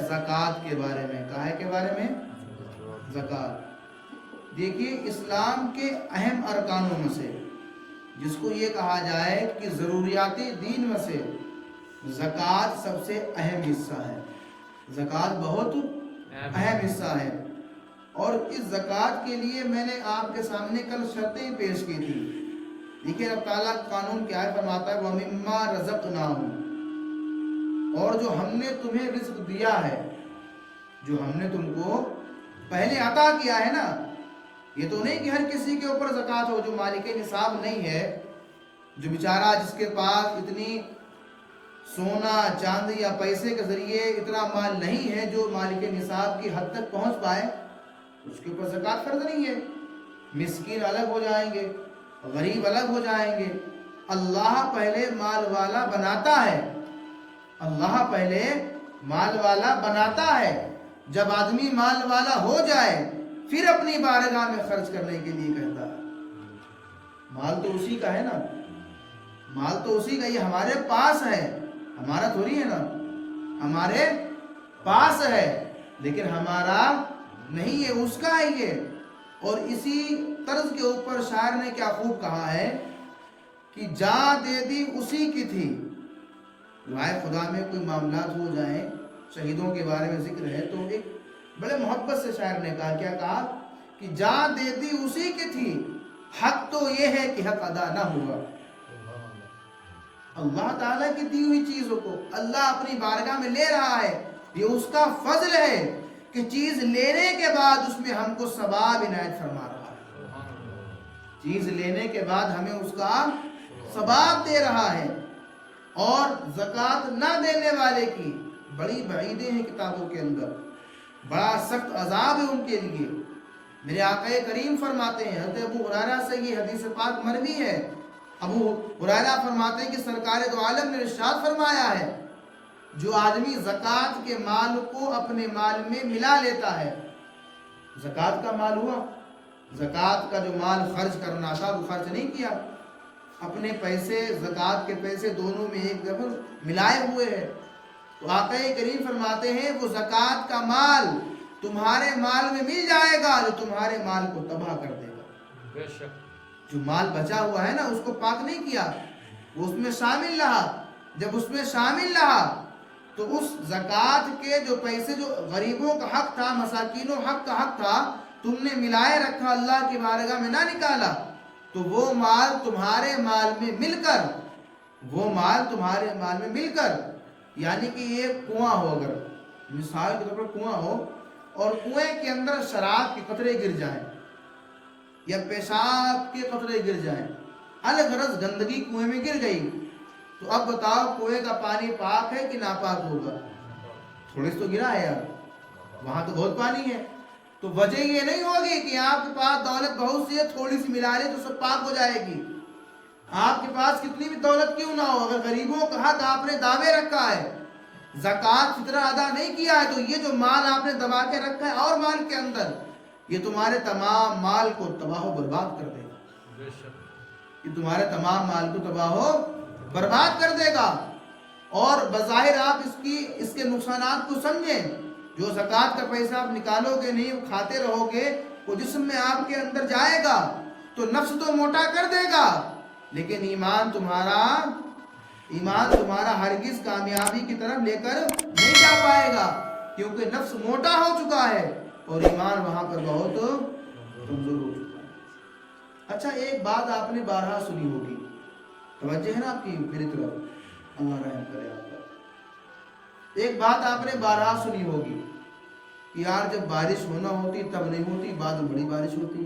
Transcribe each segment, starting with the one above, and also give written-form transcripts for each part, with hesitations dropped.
زکوٰۃ کے بارے میں، کہا کے بارے میں زکوٰۃ. دیکھیے اسلام کے اہم ارکانوں میں سے جس کو یہ کہا جائے کہ ضروریات دین میں سے زکوٰۃ سب سے اہم حصہ ہے. زکوٰۃ بہت اہم حصہ ہے. اور اس زکوٰۃ کے لیے میں نے آپ کے سامنے کل شرطیں پیش کی تھی. دیکھیے رب تعالیٰ قانون کیا ہے، فرماتا ہے وَمِمَّا رَزَقْنَاهُمْ، اور جو ہم نے تمہیں رزق دیا ہے، جو ہم نے تم کو پہلے عطا کیا ہے نا. یہ تو نہیں کہ ہر کسی کے اوپر زکوٰۃ ہو جو مالک نصاب نہیں ہے، جو بیچارہ جس کے پاس اتنی سونا چاندی یا پیسے کے ذریعے اتنا مال نہیں ہے جو مالک نصاب کی حد تک پہنچ پائے، اس کے اوپر زکوٰۃ فرض نہیں ہے. مسکین الگ ہو جائیں گے، غریب الگ ہو جائیں گے. اللہ پہلے مال والا بناتا ہے، اللہ پہلے مال والا بناتا ہے. جب آدمی مال والا ہو جائے پھر اپنی بارگاہ میں خرچ کرنے کے لیے کہتا ہے. مال تو اسی کا ہے نا، مال تو اسی کا، یہ ہمارے پاس ہے، ہمارا تھوڑی ہے نا، ہمارے پاس ہے لیکن ہمارا نہیں ہے، اس کا ہے یہ. اور اسی طرز کے اوپر شاعر نے کیا خوب کہا ہے کہ جان دے دی اسی کی تھی. رائے خدا میں کوئی معاملات ہو جائیں، شہیدوں کے بارے میں ذکر ہے تو ایک بڑے محبت سے شاعر نے کہا، کیا کہا کہ جان دے دی اسی کی تھی، حق تو یہ ہے کہ حق ادا نہ ہوا. اللہ تعالیٰ کی دی ہوئی چیزوں کو اللہ اپنی بارگاہ میں لے رہا ہے، یہ اس کا فضل ہے کہ چیز لینے کے بعد اس میں ہم کو ثواب عنایت فرما رہا ہے. چیز لینے کے بعد ہمیں اس کا ثواب دے رہا ہے. اور زکوٰۃ نہ دینے والے کی بڑی وعیدیں ہیں کتابوں کے اندر، بڑا سخت عذاب ہے ان کے لیے. میرے آقا کریم فرماتے ہیں، حضرت ابو ہریرہ سے یہ حدیث پاک مروی ہے، ابو ہریرہ فرماتے ہیں کہ سرکار دو عالم نے ارشاد فرمایا ہے جو آدمی زکوٰۃ کے مال کو اپنے مال میں ملا لیتا ہے، زکوٰۃ کا مال ہوا، زکوٰۃ کا جو مال خرچ کرنا تھا وہ خرچ نہیں کیا، اپنے پیسے زکوٰۃ کے پیسے دونوں میں ایک جگہ ملائے ہوئے ہیں، تو آقا کریم فرماتے ہیں وہ زکوٰۃ کا مال تمہارے مال میں مل جائے گا جو تمہارے مال کو تباہ کر دے گا. بے شک جو مال بچا ہوا ہے نا اس کو پاک نہیں کیا، وہ اس میں شامل رہا. جب اس میں شامل رہا تو اس زکوٰۃ کے جو پیسے جو غریبوں کا حق تھا، مساکینوں حق کا حق تھا، تم نے ملائے رکھا، اللہ کی بارگاہ میں نہ نکالا، تو وہ مال تمہارے مال میں مل کر، وہ مال تمہارے مال میں مل کر، یعنی کہ یہ کنواں ہو، اگر مثال کے طور پر کنواں ہو اور کنویں کے اندر شراب کے قطرے گر جائیں یا پیشاب کے قطرے گر جائیں، الغرض گندگی کنویں میں گر گئی، تو اب بتاؤ کنویں کا پانی پاک ہے کہ ناپاک ہوگا؟ تھوڑی سی تو گرا ہے یار، وہاں تو بہت پانی ہے. تو وجہ یہ نہیں ہوگی کہ آپ کے پاس دولت بہت سی ہے، تھوڑی سی ملا لے تو سب پاک ہو جائے گی. آپ کے پاس کتنی بھی دولت کیوں نہ ہو، اگر غریبوں کا حق آپ نے دبا رکھا ہے، زکوٰۃ فطرہ ادا نہیں کیا ہے، تو یہ جو مال آپ نے دبا کے رکھا ہے اور مال کے اندر، یہ تمہارے تمام مال کو تباہ و برباد کر دے گا. یہ تمہارے تمام مال کو تباہ و برباد کر دے گا. اور بظاہر آپ اس کے نقصانات کو سمجھیں. جو زکوٰۃ کا پیسہ آپ نکالو گے نہیں، کھاتے رہو گے، وہ جسم میں آپ کے اندر جائے گا تو نفس تو موٹا کر دے گا، لیکن ایمان تمہارا ہرگز کامیابی کی طرف لے کر نہیں جا پائے گا، کیونکہ نفس موٹا ہو چکا ہے اور ایمان وہاں پر بہت کمزور ہو چکا ہے. اچھا ایک بات آپ نے بارہا سنی ہوگی، توجہ ہے نا آپ کی میری طرف، اللہ رحم کرے آپ پر. ایک بات آپ نے بارہا سنی ہوگی کہ یار جب بارش ہونا ہوتی تب نہیں ہوتی، بعد میں بڑی بارش ہوتی ہے.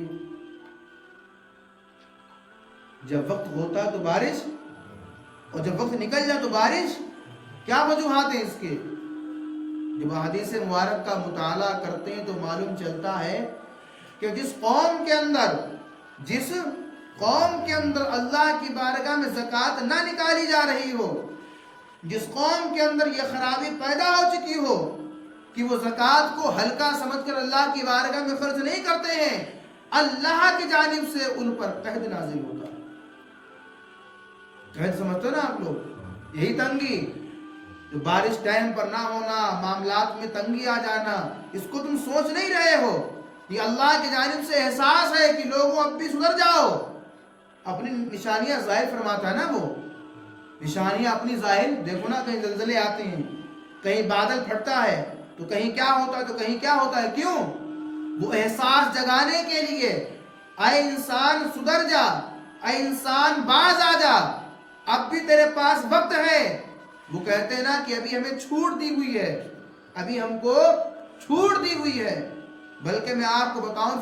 جب وقت ہوتا تو بارش اور جب وقت نکل جائے تو بارش. کیا وجوہات ہیں اس کے؟ جب حدیث مبارک کا مطالعہ کرتے ہیں تو معلوم چلتا ہے کہ جس قوم کے اندر اللہ کی بارگاہ میں زکوٰۃ نہ نکالی جا رہی ہو، جس قوم کے اندر یہ خرابی پیدا ہو چکی ہو کہ وہ زکوٰۃ کو ہلکا سمجھ کر اللہ کی بارگاہ میں خرچ نہیں کرتے ہیں، اللہ کی جانب سے ان پر قحط نازل ہوتا ہے. قحط سمجھتے ہیں نا آپ لوگ، یہی تنگی. جو بارش ٹائم پر نہ ہونا، معاملات میں تنگی آ جانا، اس کو تم سوچ نہیں رہے ہو. یہ اللہ کی جانب سے احساس ہے کہ لوگوں اب بھی سدھر جاؤ. اپنی نشانیاں ظاہر فرماتا ہے نا، وہ نشانیاں اپنی ظاہر دیکھو نا. کہیں زلزلے آتے ہیں، کہیں بادل پھٹتا ہے، تو کہیں کیا ہوتا ہے، تو کہیں کیا ہوتا ہے. کیوں؟ وہ احساس جگانے کے لیے، اے انسان سدھر جا، اے انسان باز آ جا، اب بھی تیرے پاس وقت ہے. وہ کہتے ہیں نا کہ ابھی ہمیں چھوٹ دی ہوئی ہے، ابھی ہم کو چھوٹ دی ہوئی ہے. بلکہ میں آپ کو بتاؤں،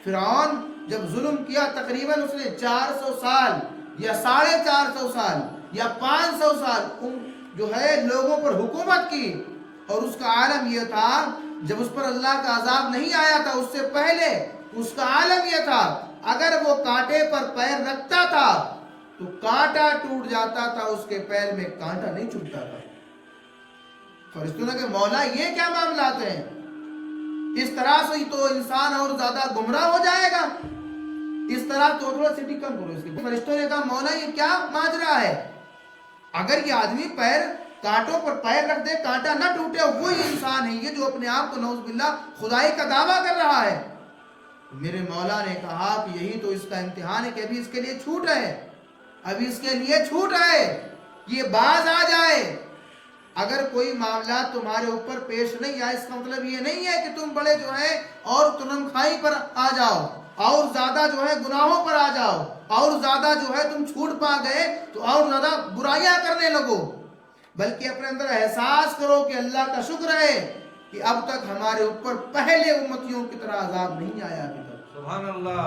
فرعون جب ظلم کیا، تقریباً اس نے 400 سال یا 450 سال یا 500 سال جو ہے لوگوں پر حکومت کی. اور اس کا عالم یہ تھا، جب اس پر اللہ کا عذاب نہیں آیا تھا، اس سے پہلے اس کا عالم یہ تھا، اگر وہ کانٹے پر پیر رکھتا تھا تو کانٹا ٹوٹ جاتا تھا، اس کے پیر میں کانٹا نہیں چبھتا تھا. فرشتوں نے کہ مولا یہ کیا معاملات ہیں؟ اس طرح سے تو انسان اور زیادہ گمراہ ہو جائے گا. اس طرح تو تھوڑا سٹی کم کرو اس کی. فرشتوں نے کہا مولا یہ کیا ماجرا ہے؟ اگر یہ آدمی کانٹوں پر پیر رکھ دے، کانٹا نہ ٹوٹے، وہی انسان ہے یہ جو اپنے آپ کو نعوذ باللہ خدائی کا دعویٰ کر رہا ہے. میرے مولا نے کہا کہ یہی تو اس کا امتحان ہے کہ ابھی اس کے لیے چھوٹ ہے، ابھی اس کے لیے چھوٹ ہے، یہ باز آ جائے. اگر کوئی معاملات تمہارے اوپر پیش نہیں آئے، اس کا مطلب یہ نہیں ہے کہ تم بڑے جو ہے اور تنم کھائی پر آ جاؤ، اور زیادہ جو ہے گناہوں پر آ جاؤ، اور زیادہ جو ہے تم چھوٹ پا گئے تو اور زیادہ برائیاں کرنے لگو. بلکہ اپنے اندر احساس کرو کہ اللہ کا شکر ہے کہ اب تک ہمارے اوپر پہلے امتیوں کی طرح عذاب نہیں آیا ابھی تک. سبحان اللہ.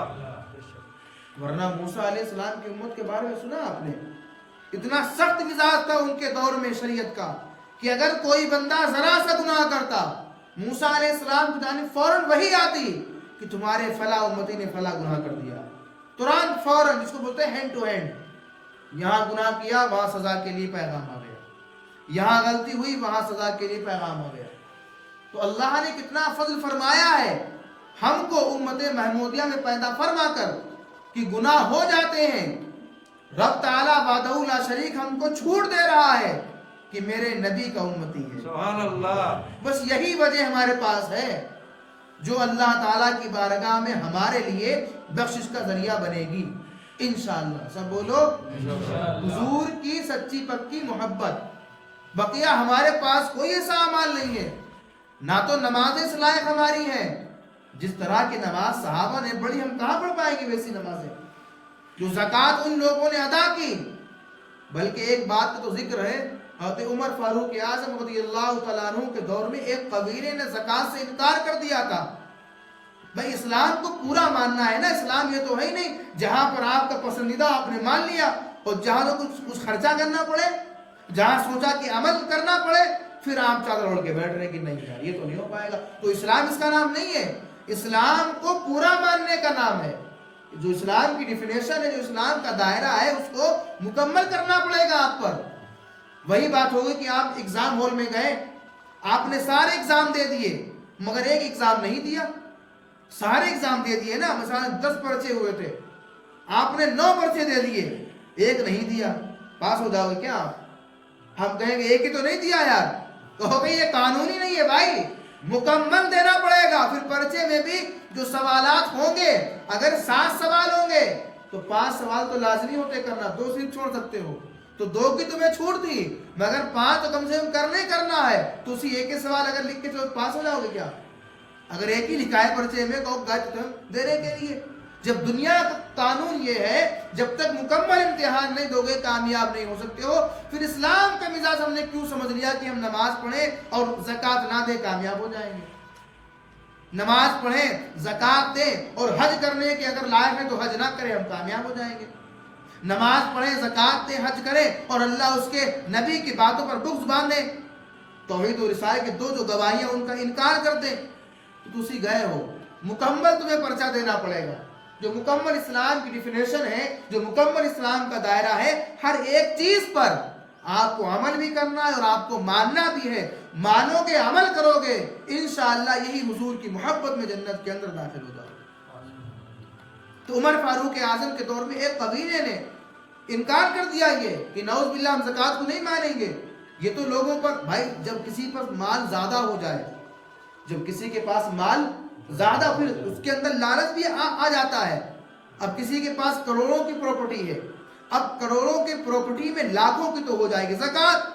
ورنہ موسیٰ علیہ السلام کی امت کے بارے میں سنا آپ نے، اتنا سخت مزاج تھا ان کے دور میں شریعت کا کہ اگر کوئی بندہ ذرا سا گناہ کرتا، موسیٰ علیہ السلام کی جانب فوراً وحی آتی کہ تمہارے فلاں امتی نے فلاں گناہ کر دیا. ترنت فوراً، جس کو بولتے ہیں ہینڈ ٹو ہینڈ، یہاں گناہ کیا وہاں سزا کے لیے پیغام آ گیا، یہاں غلطی ہوئی وہاں سزا کے لیے پیغام آ گیا. تو اللہ نے کتنا فضل فرمایا ہے ہم کو امت محمودیہ میں پیدا فرما کر کہ گناہ ہو جاتے ہیں، رب تعالیٰ وحدہ لا شریک ہم کو چھوٹ دے رہا ہے کہ میرے نبی کا امتی ہے. سبحان اللہ. بس یہی وجہ ہمارے پاس ہے جو اللہ تعالیٰ کی بارگاہ میں ہمارے لیے بخشش کا ذریعہ بنے گی انشاءاللہ. سب بولو حضور کی سچی پکی محبت. بقیہ ہمارے پاس کوئی ایسا اعمال نہیں ہے، نہ تو نمازیں اس لائق ہماری ہیں جس طرح کی نماز صحابہ نے پڑھی، ہم کہاں پڑھ پائیں گے ویسی نمازیں جو زکوٰۃ ان لوگوں نے ادا کی. بلکہ ایک بات کا تو ذکر ہے، حضرت عمر فاروق اعظم رضی اللہ تعالیٰ عنہ کے دور میں ایک قبیلے نے زکوٰۃ سے انکار کر دیا تھا. بھائی اسلام کو پورا ماننا ہے نا، اسلام یہ تو ہے ہی نہیں جہاں پر آپ کا پسندیدہ آپ نے مان لیا اور جہاں تو کچھ خرچہ کرنا پڑے، جہاں سوچا کہ عمل کرنا پڑے پھر آپ چادر اوڑھ کے بیٹھ رہے کہ نہیں یار یہ تو نہیں ہو پائے گا. تو اسلام اس کا نام نہیں ہے، اسلام کو پورا ماننے کا نام ہے. جو اسلام کی ڈیفینیشن ہے، جو اسلام کا دائرہ ہے، اس کو مکمل کرنا پڑے گا آپ پر. وہی بات ہوگی کہ آپ ایگزام ہال میں گئے، آپ نے سارے ایگزام دے دیے مگر ایک ایگزام نہیں دیا. سارے ایگزام دے دیے نا، مثلا 10 پرچے ہوئے تھے، آپ نے 9 پرچے دے دیے، ایک نہیں دیا، پاس ہو جاؤ گے کیا آپ؟ ہم کہیں گے ایک ہی تو نہیں دیا یار. کہو گے یہ قانونی نہیں ہے بھائی، مکمل دینا پڑے گا. پھر پرچے میں بھی جو سوالات ہوں گے، اگر 7 سوال ہوں گے تو 5 سوال تو لازمی ہوتے کرنا، 2 صرف چھوڑ سکتے ہو. تو 2 کی تمہیں چھوٹ تھی مگر 5 تو کم سے کم کرنا ہے. تو اسی ایک ہی سوال اگر لکھ کے چلو پاس ہو جاؤ گے کیا؟ اگر ایک ہی لکھا ہے پرچے میں کہو گج دینے کے لیے. جب دنیا کا قانون یہ ہے جب تک مکمل امتحان نہیں دو گے کامیاب نہیں ہو سکتے ہو. پھر اسلام کا مزاج ہم نے کیوں سمجھ لیا کہ ہم نماز پڑھیں اور زکوٰۃ نہ دیں کامیاب ہو جائیں گے؟ نماز پڑھیں، زکوٰۃ دیں اور حج کرنے کے اگر لائق ہیں تو حج نہ کریں ہم کامیاب ہو جائیں گے. نماز پڑھیں، زکوٰۃ دیں، حج کریں اور اللہ اس کے نبی کی باتوں پر بغض باندھیں، توحید و رسالت کے 2 جو گواہیاں ان کا انکار کر دیں تو اسی گئے ہو. مکمل تمہیں پرچہ دینا پڑے گا. جو مکمل اسلام کی ڈیفینیشن ہے، جو مکمل اسلام کا دائرہ ہے، ہر ایک چیز پر آپ کو عمل بھی کرنا ہے اور آپ کو ماننا بھی ہے. مانو گے، عمل کرو گے، انشاءاللہ یہی حضور کی محبت میں جنت کے اندر داخل ہو جاؤ گے. تو عمر فاروق اعظم کے دور میں ایک قبیلے نے انکار کر دیا یہ کہ نعوذ باللہ ہم زکوٰۃ کو نہیں مانیں گے. یہ تو لوگوں پر بھائی جب کسی پر مال زیادہ ہو جائے، جب کسی کے پاس مال زیادہ، پھر اس کے اندر لالچ بھی آ جاتا ہے. اب کسی کے پاس کروڑوں کی پراپرٹی ہے، اب کروڑوں کی پراپرٹی میں لاکھوں کی تو ہو جائے گی زکوٰۃ.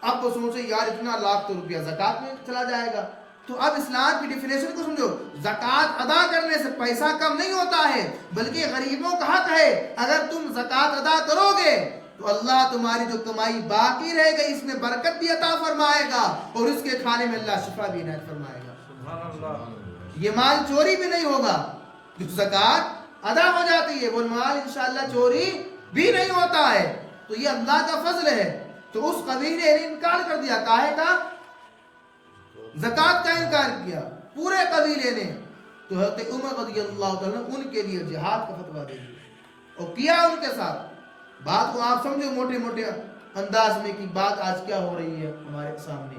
اب وہ سوچے یار اتنا لاکھ تو روپیہ زکوٰۃ میں چلا جائے گا. تو اب اسلام کی ڈیفینیشن کو سمجھو، زکوٰۃ ادا کرنے سے پیسہ کم نہیں ہوتا ہے، بلکہ غریبوں کا حق ہے. اگر تم زکوٰۃ ادا کرو گے تو اللہ تمہاری جو کمائی باقی رہے گی اس میں برکت بھی عطا فرمائے گا، اور اس کے کھانے میں اللہ شفا بھی عنایت فرمائے گا. سبحان اللہ. یہ مال چوری بھی نہیں ہوگا. جو زکوٰۃ ادا ہو جاتی ہے وہ مال انشاءاللہ چوری بھی نہیں ہوتا ہے. تو یہ اللہ کا فضل ہے. تو اس قبیلے نے انکار کر دیا، کاہے کا؟ زکوٰۃ کا انکار کیا پورے قبیلے نے. تو حضرت عمر رضی اللہ تعالیٰ ان کے لیے جہاد کا فتویٰ دے دیا اور کیا ان کے ساتھ. بات کو آپ سمجھو موٹے موٹے انداز میں کہ بات آج کیا ہو رہی ہے ہمارے سامنے.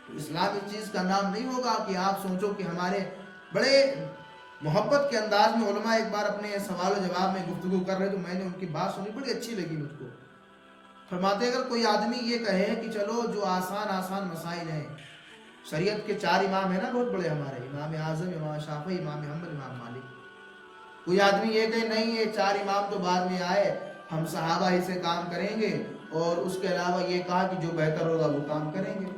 تو اسلام اس چیز کا نام نہیں ہوگا کہ آپ سوچو کہ ہمارے بڑے محبت کے انداز میں علماء ایک بار اپنے سوال و جواب میں گفتگو کر رہے تو میں نے ان کی بات سنی، بڑی اچھی لگی مجھ کو. فرماتے اگر کوئی آدمی یہ کہے کہ چلو جو آسان مسائل ہیں، شریعت کے 4 امام ہیں نا بہت بڑے ہمارے، امام اعظم، امام شافعی، امام حنبل، امام مالک. کوئی آدمی یہ کہے نہیں یہ 4 امام تو بعد میں آئے، ہم صحابہ ہی سے کام کریں گے، اور اس کے علاوہ یہ کہا کہ جو بہتر ہوگا وہ کام کریں گے.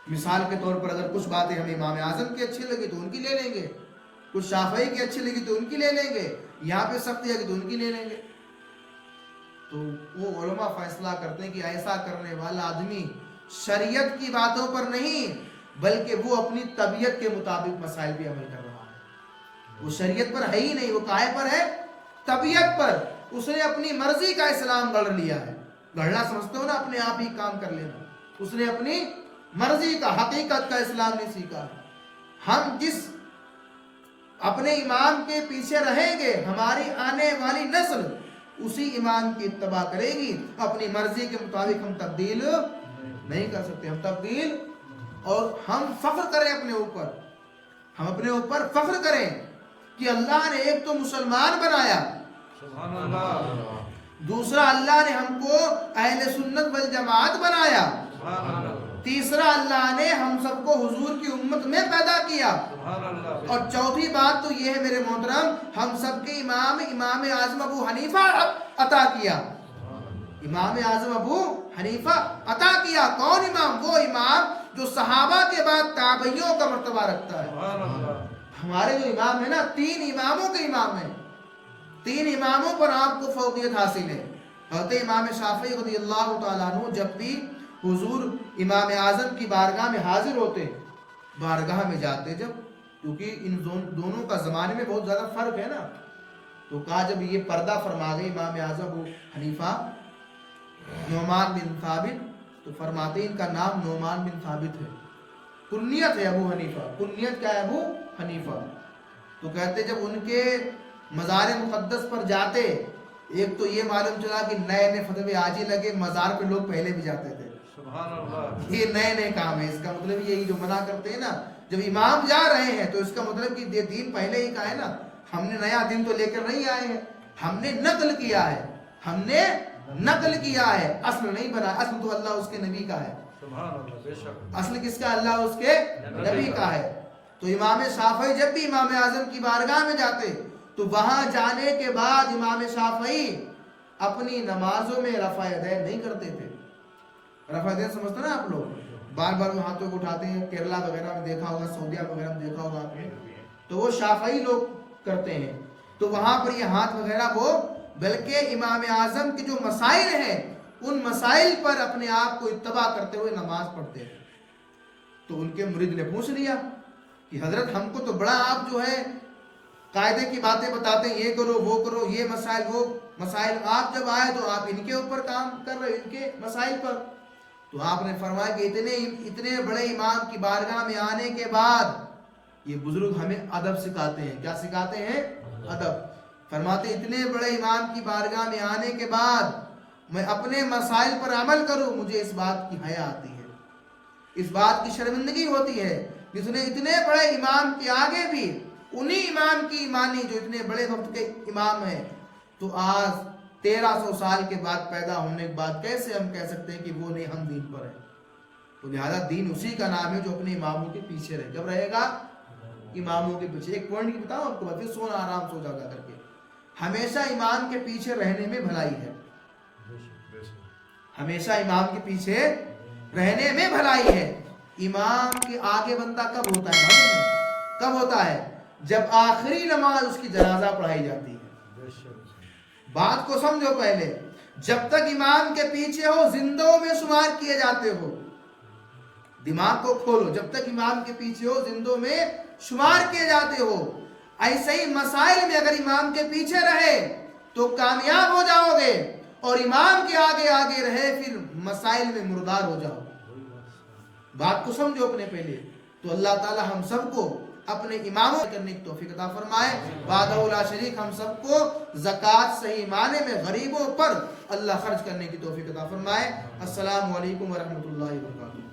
مثال کے طور پر اگر کچھ باتیں ہمیں امام اعظم کی اچھی لگی تو ان کی لے لیں گے، کچھ شافعی کی اچھی لگی تو ان کی لے لیں گے، یہاں پہ سختی ہے تو ان کی لے لیں گے. تو وہ علماء فیصلہ کرتے ہیں کہ ایسا کرنے والا آدمی شریعت کی باتوں پر نہیں بلکہ وہ اپنی طبیعت کے مطابق مسائل پہ عمل کر رہا ہے. وہ شریعت پر ہے ہی نہیں، وہ کائے پر ہے؟ طبیعت پر. اس نے اپنی مرضی کا اسلام گڑھ لیا ہے. گڑھنا سمجھتے ہو نا، اپنے آپ ہی کام کر لینا. اس نے اپنی مرضی کا، حقیقت کا اسلام نہیں سیکھا. ہم جس اپنے امام کے پیچھے رہیں گے ہماری آنے والی نسل اسی امام کی اتباع کرے گی. اپنی مرضی کے مطابق ہم تبدیل نہیں کر سکتے. ہم تبدیل، اور ہم فخر کریں اپنے اوپر، ہم اپنے اوپر فخر کریں کہ اللہ نے ایک تو مسلمان بنایا، سبحان اللہ، دوسرا اللہ نے ہم کو اہل سنت والجماعت بنایا، سبحان اللہ، تیسرا اللہ نے ہم سب کو حضور کی امت میں پیدا کیا، اور چوتھی بات تو یہ ہے میرے محترم، ہم سب کے امام اعظم ابو حنیفہ عطا کیا. امام اعظم ابو حنیفہ عطا کیا. کون امام؟ وہ امام جو صحابہ کے بعد تابعیوں کا مرتبہ رکھتا ہے. ہمارے جو امام ہیں نا 3 اماموں کے امام ہیں، 3 اماموں پر آپ کو فوقیت حاصل ہے. حضرت امام شافعی رضی اللہ تعالیٰ عنہ جب بھی حضور امام اعظم کی بارگاہ میں حاضر ہوتے، بارگاہ میں جاتے جب، کیونکہ ان دونوں کا زمانے میں بہت زیادہ فرق ہے نا، تو کہا جب یہ پردہ فرما گئے امام اعظم ابو حنیفہ نعمان بن ثابت، تو فرماتے ان کا نام نعمان بن ثابت ہے، کنیت ہے ابو حنیفہ. کنیت کیا ہے؟ ابو حنیفہ. تو کہتے جب ان کے مزار مقدس پر جاتے، ایک تو یہ معلوم چلا کہ نئے فتوے آج ہی لگے، مزار پہ لوگ پہلے بھی جاتے تھے. سبحان اللہ. یہ نئے کام ہے. اس کا مطلب یہی جو منع کرتے ہیں نا، جب امام جا رہے ہیں تو اس کا مطلب کہ یہ دین پہلے ہی کا ہے نا، ہم نے نیا دین تو لے کر نہیں آئے ہیں، ہم نے نقل کیا ہے، ہم نے نقل کیا ہے، اصل نہیں بنا. اصل تو اللہ اس کے نبی کا ہے. سبحان اللہ. بے شک اصل کس کا؟ اللہ اس کے نبی کا ہے. تو امام شافعی جب بھی امام اعظم کی بارگاہ میں جاتے تو وہاں جانے کے بعد امام شافعی اپنی نمازوں میں رفع یدین نہیں کرتے تھے. رفع یدین سمجھتے نا آپ لوگ، بار بار وہ ہاتھوں کو اٹھاتے ہیں، کیرلا وغیرہ میں دیکھا ہوگا، سعودیہ وغیرہ میں دیکھا ہوگا آپ نے، تو وہ شافعی لوگ کرتے ہیں. تو وہاں پر یہ ہاتھ وغیرہ وہ، بلکہ امام اعظم کے جو مسائل ہیں ان مسائل پر اپنے آپ کو اتباع کرتے ہوئے نماز پڑھتے ہیں. تو ان کے مرید نے پوچھ لیا کہ حضرت ہم کو تو بڑا آپ جو ہے قاعدے کی باتیں بتاتے ہیں، یہ کرو وہ کرو، یہ مسائل وہ مسائل، آپ جب آئے تو آپ ان کے اوپر کام کر رہے، ان کے مسائل پر. تو آپ نے فرمایا کہ اتنے بڑے امام کی بارگاہ میں آنے کے بعد یہ بزرگ ہمیں ادب سکھاتے ہیں. کیا سکھاتے ہیں؟ ادب. فرماتے اتنے بڑے امام کی بارگاہ میں آنے کے بعد میں اپنے مسائل پر عمل کروں، مجھے اس بات کی حیا آتی ہے، اس بات کی شرمندگی ہوتی ہے جس نے اتنے بڑے امام کے آگے بھی انہی امام کی مانی جو اتنے بڑے وقت کے امام ہیں. تو آج 1300 سال کے بعد پیدا ہونے کے بعد کیسے ہم کہہ سکتے ہیں کہ وہ نہیں ہم دین پر ہیں؟ تو لہذا دین اسی کا نام ہے جو اپنے اماموں کے پیچھے رہے. جب رہے گا اماموں کے پیچھے. ایک پوائنٹ کی بتاؤں آپ کو, پھر سونا آرام سو جا کر کے. ہمیشہ امام کے پیچھے رہنے میں بھلائی ہے, ہمیشہ امام کے پیچھے رہنے میں بھلائی ہے. امام کے آگے بندہ کب ہوتا ہے معلوم ہے؟ کب ہوتا ہے؟ جب آخری نماز اس کی جنازہ پڑھائی جاتی ہے. بات کو سمجھو پہلے, جب تک امام کے پیچھے ہو زندوں میں شمار کیے جاتے ہو. دماغ کو کھولو, جب تک امام کے پیچھے ہو زندوں میں شمار کیے جاتے ہو. ایسے ہی مسائل میں اگر امام کے پیچھے رہے تو کامیاب ہو جاؤ گے, اور امام کے آگے آگے رہے پھر مسائل میں مردار ہو جاؤ. بات کو سمجھو اپنے پہلے. تو اللہ تعالی ہم سب کو اپنے اماموں کرنے کی توفیق عطا فرمائے. وحدہ لا شریک ہم سب کو زکوٰۃ صحیح معنی میں غریبوں پر اللہ خرچ کرنے کی توفیق عطا فرمائے. السلام علیکم ورحمۃ اللہ وبرکاتہ.